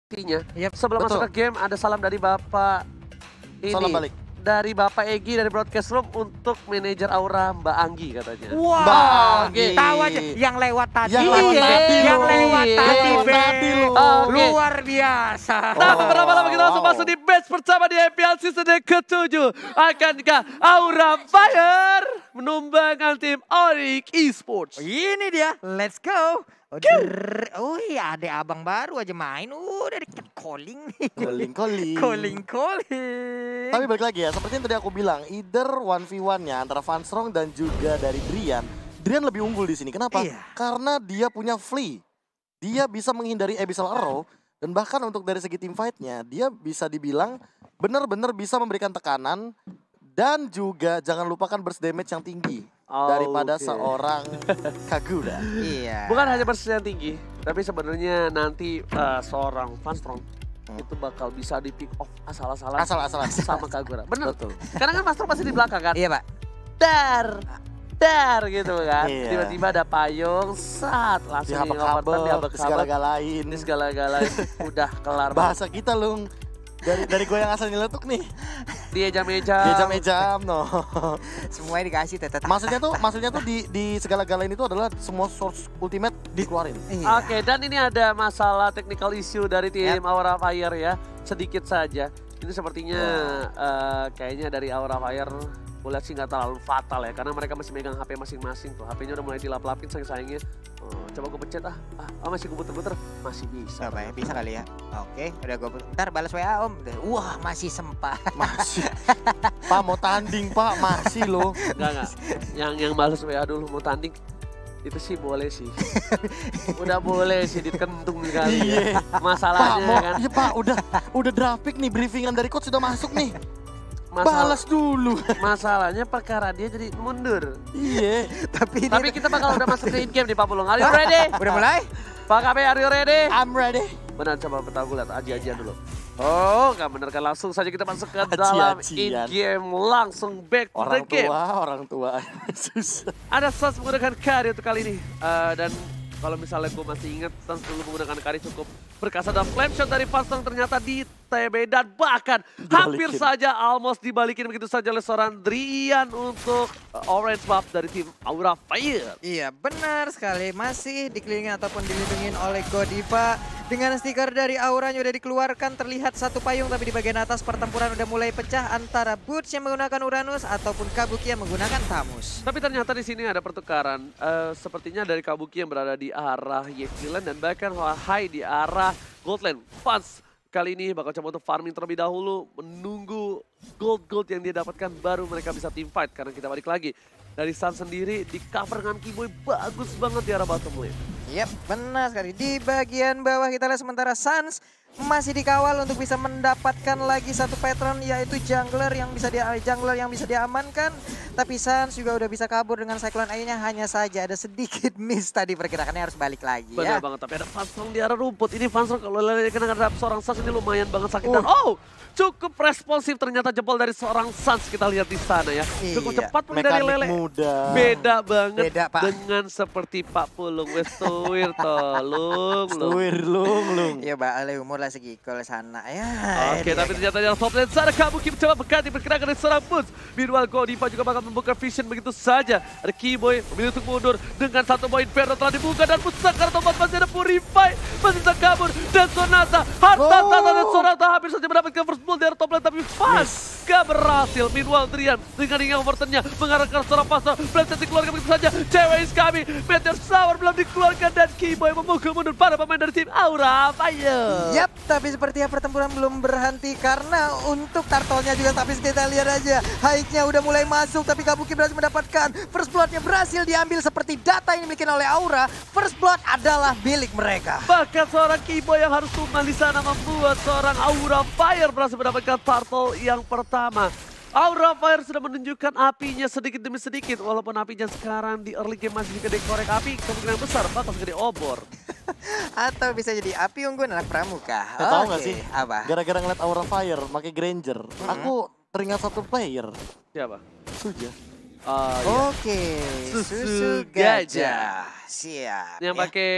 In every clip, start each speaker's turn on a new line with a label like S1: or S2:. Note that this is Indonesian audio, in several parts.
S1: intinya.
S2: Yap,
S1: Sebelum masuk ke game ada salam dari Bapak ini.
S3: Salam balik.
S1: Dari Bapak Egi dari Broadcast Room untuk manajer Aura Mbak Anggi katanya.
S2: Wow,
S3: Mbak Anggi.
S2: tahu aja yang lewat tadi.
S3: Yang lewat tadi
S2: yang
S3: loh.
S2: lewat
S1: Iya.
S2: tadi,
S3: Yang lewat
S2: Be.
S3: tadi loh.
S1: Oke.
S2: Luar biasa.
S1: Nah,
S3: Oh,
S1: beberapa lama kita langsung
S3: wow.
S1: masuk di batch pertama di IPL season ke-7. Akankah Aura Fire menumbangkan tim Onyx Esports?
S2: Ini dia, let's go. Oh iya, ada abang baru aja main. Udah deket calling nih.
S3: Calling.
S2: Calling.
S3: Tapi balik lagi ya, seperti yang tadi aku bilang, either 1v1-nya antara Fanstrong dan juga dari Drian. Drian lebih unggul di sini. Kenapa?
S2: Iya.
S3: Karena dia punya Flea. Dia bisa menghindari Abyssal Arrow. Dan bahkan untuk dari segi team fight-nya, dia bisa dibilang benar-benar bisa memberikan tekanan. Dan juga jangan lupakan burst damage yang tinggi. Daripada
S1: Oke.
S3: seorang Kagura.
S2: Iya.
S1: Bukan hanya persen yang tinggi, tapi sebenarnya nanti seorang Fanstrong itu bakal bisa di pick off asal-asalan
S3: Asal-asalan.
S1: sama Kagura. Bener.
S3: Betul.
S1: Karena kan Fanstrong pasti di belakang kan.
S2: Iya, Pak.
S1: Dar gitu kan.
S3: Iya.
S1: Tiba-tiba ada payung, saat langsung
S3: Dihabak-habak,
S1: dihabak-habak,
S3: segala-galain.
S1: ini segala-galanya udah kelar.
S3: Bahasa kita Lung. Dari gue yang asal nyeletuk nih.
S1: Dia jam-jam.
S3: Dia jam-jam no.
S2: Semuanya dikasih tetap.
S3: Maksudnya tuh di segala-galain itu adalah semua source ultimate dikeluarin.
S2: Iya.
S1: Oke, dan ini ada masalah technical issue dari tim Aura Fire ya, sedikit saja. Ini sepertinya kayaknya dari Aura Fire, gue lihat sih nggak terlalu fatal ya, karena mereka masih megang HP masing-masing tuh. HP-nya udah mulai dilap-lapin sayang-sayangnya. Coba gue pencet masih gue puter-puter, masih bisa.
S2: Coba ya, bisa kali ya. Oke, udah gue bentar balas WA Om. Wah, masih sempat.
S3: Masih. Pak mau tanding Pak, masih loh.
S1: Enggak. Yang balas WA dulu mau tanding. Itu sih boleh sih. Udah boleh sih dikentung kali ya.
S3: Pak
S1: Masalahnya kan.
S3: Iya Pak, udah draft pick nih, briefingan dari coach sudah masuk nih. Balas dulu.
S1: Masalahnya perkara dia jadi mundur.
S3: Iya.
S2: Tapi
S1: Kita bakal udah masuk ke in-game nih Pak Pulung. Are you ready?
S2: udah mulai?
S1: Pak KB, are you ready?
S3: I'm ready.
S1: Benar, coba peta gue lihat aji-ajian dulu. Oh, nggak bener kan, langsung saja kita masuk ke dalam
S3: Aji-ajian.
S1: in-game. Langsung back to the game.
S3: Orang tua. Susah.
S1: Ada Sans menggunakan Kari untuk kali ini. Dan kalau misalnya gue masih ingat, Sans dulu menggunakan Kari cukup perkasa, dan flame shot dari Fanstrong ternyata di TB, dan bahkan hampir saja almost dibalikin begitu saja oleh seorang Drian untuk orange buff dari tim Aura Fire.
S2: Iya, benar sekali. Masih dikelilingin ataupun dilindungin oleh Godiva. Dengan stiker dari auranya udah dikeluarkan, terlihat satu payung, tapi di bagian atas pertempuran udah mulai pecah antara Boots yang menggunakan Uranus ataupun Kabuki yang menggunakan Tamus.
S1: Tapi ternyata di sini ada pertukaran. Sepertinya dari Kabuki yang berada di arah Yeskiland, dan bahkan Hai di arah Goldland. Fans kali ini bakal coba untuk farming terlebih dahulu, menunggu gold yang dia dapatkan, baru mereka bisa team fight. Karena kita balik lagi dari Sun sendiri di cover dengan Keyboy bagus banget di arah bottom lane.
S2: Yap, benar sekali. Di bagian bawah kita lihat sementara Suns masih dikawal untuk bisa mendapatkan lagi satu patron, yaitu jungler yang bisa diamankan. Tapi Suns juga udah bisa kabur dengan Cyclone Eye-nya, hanya saja ada sedikit miss tadi, pergerakannya harus balik lagi
S1: Benar
S2: ya.
S1: banget, tapi ada Fanstrong di arah rumput. Ini Fanstrong kalau kena seorang Suns ini lumayan banget sakit. Dan cukup responsif ternyata jempol dari seorang Suns, kita lihat di sana ya. Cukup
S2: Iya.
S1: cepat pun dari
S3: Mekanik
S1: Lele.
S3: muda.
S1: Beda banget
S2: Beda, Pak.
S1: dengan seperti Pak Pulung. Wes tuwir tolong.
S3: Lung.
S2: Ya balik umur lah segikol sana ya.
S1: Oke, tapi ternyata di top lane sana Kabuki mencoba berganti pergerakan dari seorang Boots. Meanwhile Godiva juga bakal membuka vision begitu saja. Ada Keyboy memilih untuk mundur dengan satu poin Inferno telah dibuka, dan Pusat karena tempat masih ada Purify. Masih bisa kabur, dan Sonata harta dan Sonata hampir saja mendapatkan first blood dari top lane, tapi Fast gak berhasil. Meanwhile Drian dengan ring overturn-nya mengarahkan seorang pasar. Flame set dikeluarkan begitu saja. Cewek is kami. Meteor Shower belum dikeluarkan, dan Keyboy memukul mundur para pemain dari tim Aura Fire.
S2: Yap, tapi sepertinya pertempuran belum berhenti karena untuk turtle-nya juga, tapi kita lihat aja high-nya udah mulai masuk, tapi Kabuki berhasil mendapatkan first blood-nya, berhasil diambil seperti data yang dimiliki oleh Aura. First blood adalah milik mereka.
S1: Bahkan seorang Keyboy yang harus tumbang di sana membuat seorang Aura Fire berhasil mendapatkan turtle yang pertama. Aura Fire sudah menunjukkan apinya sedikit demi sedikit, walaupun apinya sekarang di early game masih segede korek api, kemungkinan besar bakal segede obor.
S2: Atau bisa jadi api unggun anak pramuka.
S3: Tahu nggak sih?
S2: Apa?
S3: Gara-gara ngeliat Aura Fire pakai Granger, aku teringat satu player.
S1: Siapa?
S3: Suja.
S1: Iya.
S2: Oke,
S1: Susu
S2: susu
S1: gajah.
S2: gajah. Siap.
S1: Yang
S2: ya.
S1: pakai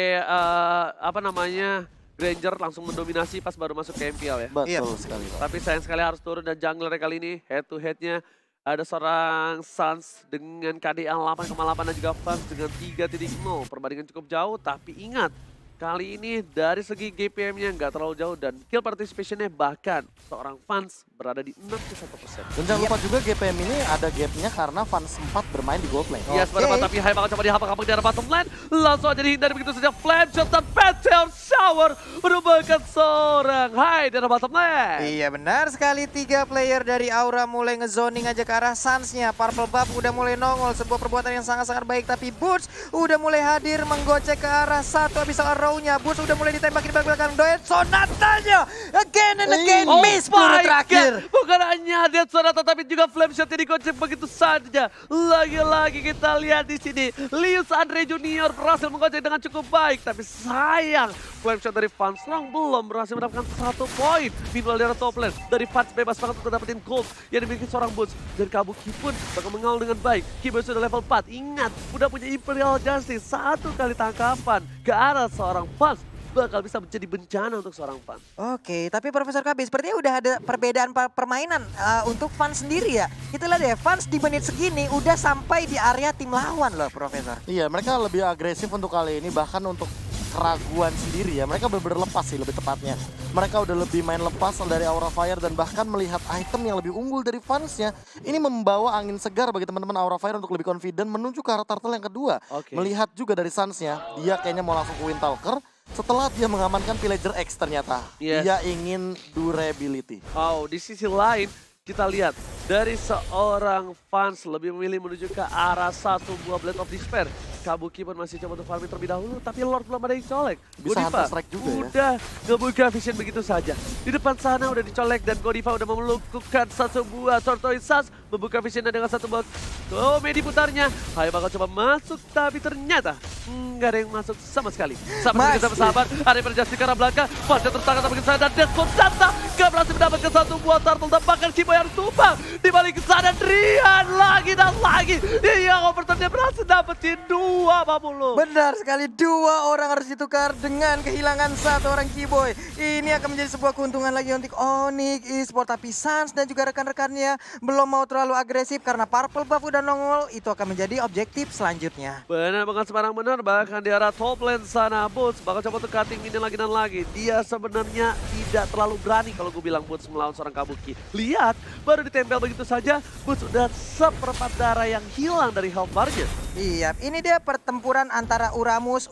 S1: apa namanya, Granger langsung mendominasi pas baru masuk ke MPL ya.
S3: Betul sekali, Pak.
S1: Tapi sayang sekali harus turun dan jungler kali ini head to headnya ada seorang Suns dengan KDA 8,8 dan juga Fans dengan 3.0. Perbandingan cukup jauh tapi ingat kali ini dari segi GPM-nya nggak terlalu jauh dan kill participation-nya bahkan seorang Fans berada di 61%.
S3: Dan jangan lupa juga GPM ini ada gapnya karena Fans sempat bermain di gold lane.
S1: Yes, benar, tapi Hai bakal coba dihapang-hapang di arah bottom lane. Langsung aja dihindari begitu saja. Flame shot dan Meteor Shower merupakan seorang Hai di arah bottom lane.
S2: Iya benar sekali, 3 player dari Aura mulai ngezoning aja ke arah Suns-nya. Purple Buff udah mulai nongol, sebuah perbuatan yang sangat-sangat baik. Tapi Boots udah mulai hadir menggocek ke arah satu Abyssal Arrow-nya. Boots udah mulai ditembak di belakang Doet. Sonatanya again and again miss peluru terakhir.
S1: Bukan hanya Death Sonata tapi juga Flame Shot yang dikocek begitu saja. Lagi-lagi kita lihat di sini Lius Andre Junior berhasil menggocek dengan cukup baik. Tapi sayang Flame Shot dari Fans belum berhasil mendapatkan 1 poin. Meanwhile dari top lane dari Fans bebas banget untuk dapetin gold yang dimiliki seorang Boots. Dan Kabuki pun bakal mengawal dengan baik. Kiboy sudah level 4. Ingat udah punya Imperial Justice. 1 kali tangkapan ke arah seorang Fans bakal bisa menjadi bencana untuk seorang Fans.
S2: Oke, tapi Profesor KB sepertinya udah ada perbedaan permainan untuk Fans sendiri ya. Kita lihat ya, Fans di menit segini udah sampai di area tim lawan loh Profesor.
S3: Iya, mereka lebih agresif untuk kali ini, bahkan untuk keraguan sendiri ya. Mereka benar-benar lepas sih lebih tepatnya. Mereka udah lebih main lepas dari Aura Fire dan bahkan melihat item yang lebih unggul dari Fansnya. Ini membawa angin segar bagi teman-teman Aura Fire untuk lebih confident menuju ke arah turtle yang kedua. Melihat juga dari Sunsnya, dia kayaknya mau langsung ke Windtalker. Setelah dia mengamankan Pillager X ternyata. Dia ingin durability.
S1: Oh, di sisi lain kita lihat dari seorang Fans lebih memilih menuju ke arah satu buah Blade of Despair. Kabuki pun masih coba untuk farming terlebih dahulu, tapi Lord belum ada yang colek.
S3: Bisa Hunter Strike juga ya.
S1: Udah ngebuka vision begitu saja. Di depan sana udah dicolek dan Godiva udah melakukan satu buah Tortoise Sash. Membuka vision dengan satu buah komedi putarnya. Hai bakal coba masuk, tapi ternyata nggak ada yang masuk sama sekali. Sama kita bersahabat, ada yang berjasi ke arah belakang. Pasnya tertangkap tapi sana dan Death Sonata gak berhasil mendapatkan satu buah turtle dan bahkan Kiboy harus tumbang. Di balik sana Drian lagi dan lagi. Dia overturn dia berhasil dapetin 2 Papulu.
S2: Benar sekali, 2 orang harus ditukar dengan kehilangan 1 orang Kiboy. Ini akan menjadi sebuah keuntungan lagi untuk Onyx Esports. Tapi Suns dan juga rekan-rekannya belum mau terlalu agresif karena Purple Buff udah nongol. Itu akan menjadi objektif selanjutnya.
S1: Benar, bukan sembarang benar. Bahkan di arah top lane sana Boots bakal coba untuk cutting ini lagi dan lagi. Dia sebenarnya tidak terlalu berani kalau gue bilang Boots melawan seorang Kabuki. Lihat, baru ditempel begitu saja Boots udah seperempat darah yang hilang dari health bar-nya.
S2: Iya, ini dia pertempuran antara Uranus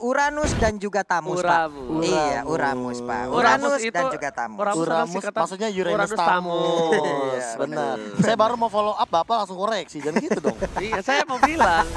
S2: dan juga Thamus, Pak. Iya, Uranus, Pak. Uranus dan juga Thamus.
S3: Uranus maksudnya Uranus Thamus. Benar. Saya baru mau follow up, Bapak langsung koreksi. Jangan gitu dong.
S1: Iya, saya mau bilang.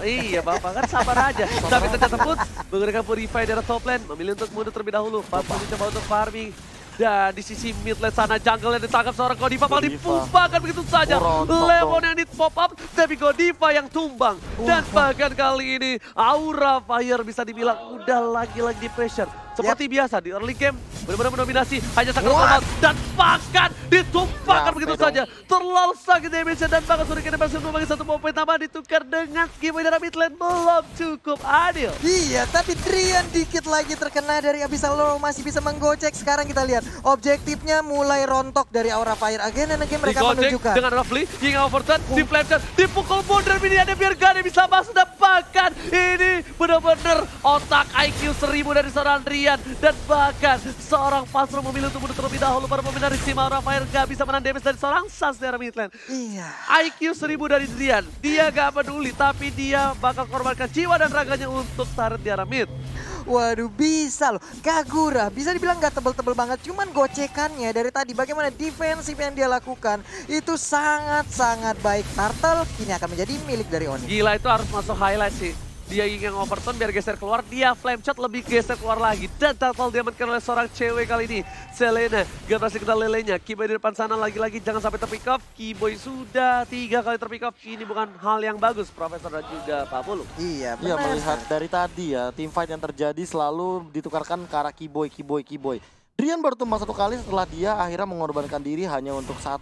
S1: Iya, Bapak kan sabar aja. Tapi ternyata Boots menggunakan Purify dari top lane, memilih untuk mundur terlebih dahulu. Bapak mencoba untuk farming. Dan di sisi mid lane sana jungle yang ditangkap seorang Godiva malah dipumpahkan begitu saja. Lemon yang di pop up tapi Godiva yang tumbang. Dan bahkan kali ini Aura Fire bisa dibilang udah lagi-lagi di pressure. Seperti biasa di early game benar-benar mendominasi hanya sangat normal dan bahkan ditumpahkan begitu saja. Terlalu sakit damage dan bahkan Suriken berhasil membagi 1 poin tambahan ditukar dengan Kiboy dari mid lane belum cukup adil.
S2: Iya, tapi Drian dikit lagi terkena dari Abyssal Arrow masih bisa menggocek. Sekarang kita lihat objektifnya mulai rontok dari Aura Fire. Again and again mereka menunjukkan.
S1: Dengan Rafli hingga overturn, di flame dipukul mundur miniannya biar gak ada bisa masuk dan bahkan ini benar-benar otak IQ 1000 dari seorang Drian. Dan bahkan seorang Fazro memilih untuk mundur terlebih dahulu para pemain dari tim Aura Fire gak bisa menahan damage dari seorang Suns dari mid lane.
S2: Iya.
S1: IQ 1000 dari Drian, dia gak peduli tapi dia bakal korbankan jiwa dan raganya untuk turret di arah mid.
S2: Waduh, bisa loh. Kagura bisa dibilang gak tebel-tebel banget. Cuman gocekannya dari tadi bagaimana defensif yang dia lakukan itu sangat-sangat baik. Turtle ini akan menjadi milik dari Onyx.
S1: Gila, itu harus masuk highlight sih. Dia ingin overturn biar geser keluar, dia flame shot lebih geser keluar lagi. Dan total diamankan oleh seorang cewek kali ini. Selena, gak berhasil kita lelenya. Kiboy di depan sana lagi-lagi jangan sampai terpick off. Kiboy sudah 3 kali terpick off. Ini bukan hal yang bagus, Profesor dan juga Pak Pulu.
S2: Iya, benar.
S3: Iya, melihat dari tadi ya, team fight yang terjadi selalu ditukarkan ke arah Kiboy. Drian baru tumbang 1 kali setelah dia akhirnya mengorbankan diri hanya untuk 1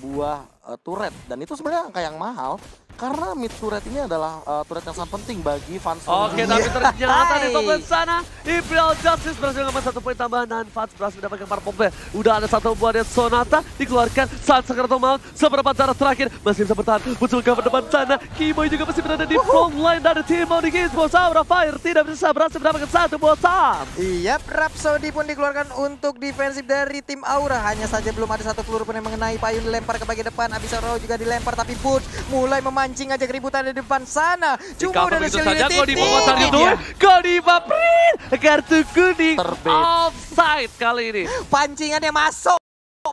S3: buah turret. Dan itu sebenarnya angka yang mahal. Karena mid turret ini adalah turret yang sangat penting bagi fans.
S1: Oke, tapi ternyata di top lane sana Imperial Justice berhasil mengamankan 1 poin tambahan dan Fats berhasil mendapatkan para pompe. Udah ada 1 buah dari Sonata dikeluarkan saat Sakrato Mount. Seberapa cara terakhir masih bisa bertahan. Muncul ke depan sana. Kimoy juga masih berada di front line dari tim Onyx Esports. Aura Fire tidak bisa berhasil mendapatkan 1 buah sam.
S2: Iya, Rhapsody pun dikeluarkan untuk defensif dari tim Aura. Hanya saja belum ada 1 peluru pun yang mengenai. Payun dilempar ke bagian depan. Abyssal Row juga dilempar, tapi Butch mulai memancing aja keributan di depan sana. Cuma udah ada
S1: saja
S2: Silly
S1: Godiva pasar itu. Godiva print kartu kuning.
S3: Terbit.
S1: Offside kali ini.
S2: Pancingannya masuk.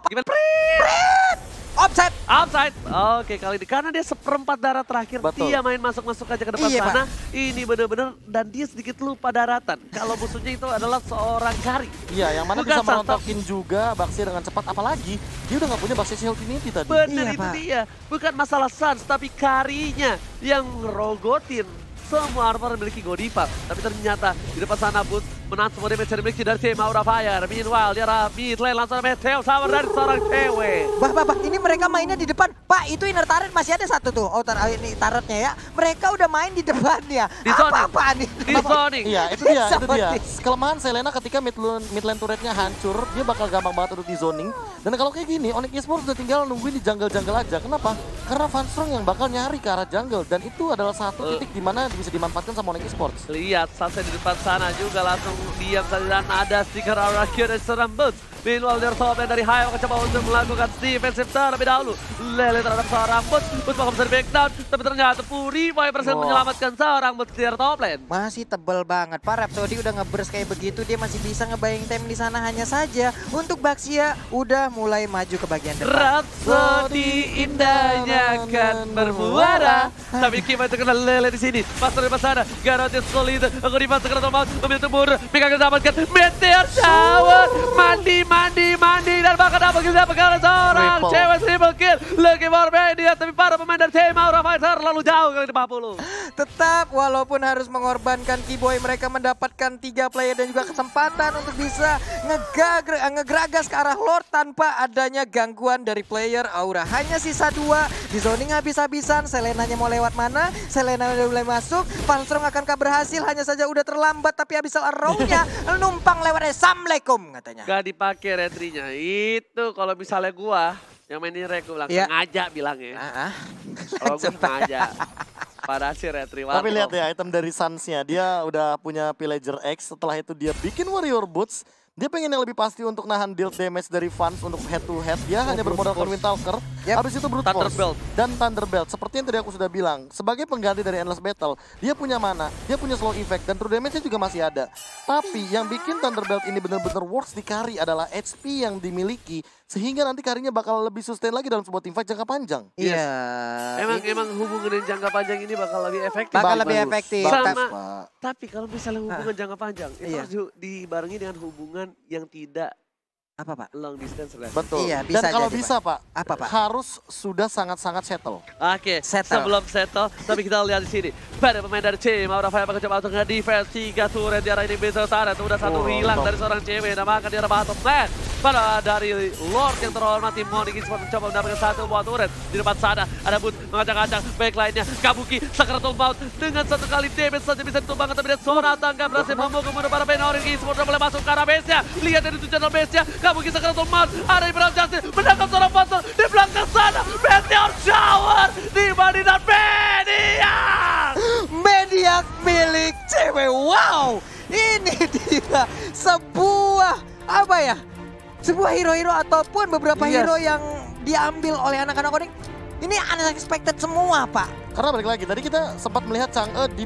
S1: Gimana? Print.
S2: Offside.
S1: Offside. Oke, kali ini karena dia seperempat darah terakhir.
S3: Betul.
S1: Dia main masuk-masuk aja ke depan
S2: Iya,
S1: sana.
S2: Pak.
S1: Ini benar-benar dan dia sedikit lupa daratan. Kalau musuhnya itu adalah seorang Kari.
S3: Iya, yang mana
S1: Bukan
S3: bisa
S1: Santa.
S3: merontokin juga Baxi dengan cepat. Apalagi dia udah nggak punya Baxi Shield Infinity tadi.
S1: Bener
S2: Iya,
S1: itu
S2: Pak.
S1: dia. Bukan masalah Sans, tapi Karinya yang ngerogotin semua armor yang memiliki Godiva. Tapi ternyata di depan sana Boots menahan semua damage yang dimiliki dari tim Aura Fire. Meanwhile, dia arah mid lane langsung Meteo Tower dari seorang cewek.
S2: Bah, ini mereka mainnya di depan. Pak, itu inner turret masih ada 1 tuh. Oh, ini turretnya ya. Mereka udah main di depannya.
S1: Di zoning.
S2: Apa-apaan nih?
S1: Di zoning.
S3: Iya, itu dia.
S2: Seperti-
S3: Kelemahan Selena ketika mid lane turretnya hancur, dia bakal gampang banget untuk di zoning. Dan kalau kayak gini, Onyx Esports udah tinggal nungguin di jungle-jungle aja. Kenapa? Karena Funstrong yang bakal nyari ke arah jungle. Dan itu adalah satu titik di mana bisa dimanfaatkan sama Onyx Esports.
S1: Lihat Sansa di depan sana juga langsung diam saja dan ada stiker Aura Q dari seorang Boots. Meanwhile dari top lane dari Hayo mencoba untuk melakukan defensive terlebih dahulu. Lele terhadap seorang Boots. Boots bakal bisa di backdown. Tapi ternyata Puri berhasil menyelamatkan seorang Boots di top lane.
S2: Masih tebel banget. Pak Rhapsody udah nge-burst kayak begitu. Dia masih bisa ngebayang time di sana. Hanya saja untuk Baxia udah mulai maju ke bagian depan.
S1: Rhapsody indahnya kan bermuara. Tapi Kima itu kena Lele di sini. Pastor di sana. Garanti solid. Aku di pasar kereta mau ambil tembur. Pegang mendapatkan Meteor Shower. Mandi dan bahkan dapat kita pegang seorang
S3: Triple.
S1: cewek triple kill. Lagi Barbadia tapi para pemain dari tim Aura Fighter terlalu jauh kali di 50.
S2: Tetap walaupun harus mengorbankan Keyboy, mereka mendapatkan 3 player dan juga kesempatan untuk bisa ngegeragas ke arah Lord tanpa adanya gangguan dari player Aura. Hanya sisa 2 di zoning habis-habisan. Selenanya mau lewat mana? Selena udah mulai masuk. Funstrong akankah berhasil? Hanya saja udah terlambat tapi Abyssal Arrow-nya numpang lewat. Assalamualaikum katanya.
S1: Gak dipakai retrinya. Itu kalau misalnya gua yang mainin Reku bilang
S2: Iya.
S1: sengaja bilangnya. Kalau gue sengaja. Pada si retri.
S3: Tapi lihat ya item dari Suns-nya, dia udah punya Pillager X, setelah itu dia bikin Warrior Boots. Dia pengen yang lebih pasti untuk nahan deal damage dari Fans untuk head to head. Dia hanya bermodalkan Windtalker, habis itu Brute Force
S1: Thunderbelt.
S3: dan Thunderbelt. Seperti yang tadi aku sudah bilang, sebagai pengganti dari Endless Battle, dia punya mana, dia punya slow effect dan true damage-nya juga masih ada. Tapi yang bikin Thunderbelt ini benar-benar works di carry adalah HP yang dimiliki, sehingga nanti carry-nya bakal lebih sustain lagi dalam sebuah teamfight jangka panjang.
S2: Iya.
S1: Emang hubungan yang jangka panjang ini bakal lebih efektif.
S2: Bakal
S3: Bagus,
S2: lebih efektif.
S3: bagus,
S1: Sama.
S3: Pak.
S1: Tapi kalau misalnya hubungan jangka panjang, itu
S2: Iya.
S1: harus dibarengi dengan hubungan yang tidak
S2: Apa, Pak?
S1: long distance relationship.
S3: Betul.
S2: Iya, bisa
S3: dan kalau
S2: jadi,
S3: bisa Pak,
S2: Apa, Pak?
S3: harus sudah sangat-sangat settle.
S1: Oke,
S2: Settle.
S1: sebelum settle, tapi kita lihat di sini. Pada pemain dari tim Aura Fire bakal coba untuk nge-defense 3 turret di arah ini bisa sana. Udah satu hilang dari seorang cewek, dan maka di arah bottom lane. Pada dari Lord yang terhormat tim Onyx Esports mencoba mendapatkan 1 buah turret. Di depan sana ada Boots mengacak-acak backline-nya. Kabuki Sakrato Mount dengan 1 kali damage saja bisa ditumbangkan, tapi dia Sonata nggak berhasil memukul kemudian para pemain Onyx Esports sudah mulai masuk ke arah base-nya. Lihat dari tujuan base-nya, Kabuki Sakrato Mount ada Imperial Justice menangkap seorang Panther di belakang sana. Meteor Shower di dan
S2: Media milik cewek. Wow, ini dia sebuah apa ya? Sebuah hero-hero ataupun beberapa
S3: Yes.
S2: hero yang diambil oleh anak-anak Onyx. Ini unexpected semua, Pak.
S3: Karena balik lagi, tadi kita sempat melihat Chang'e di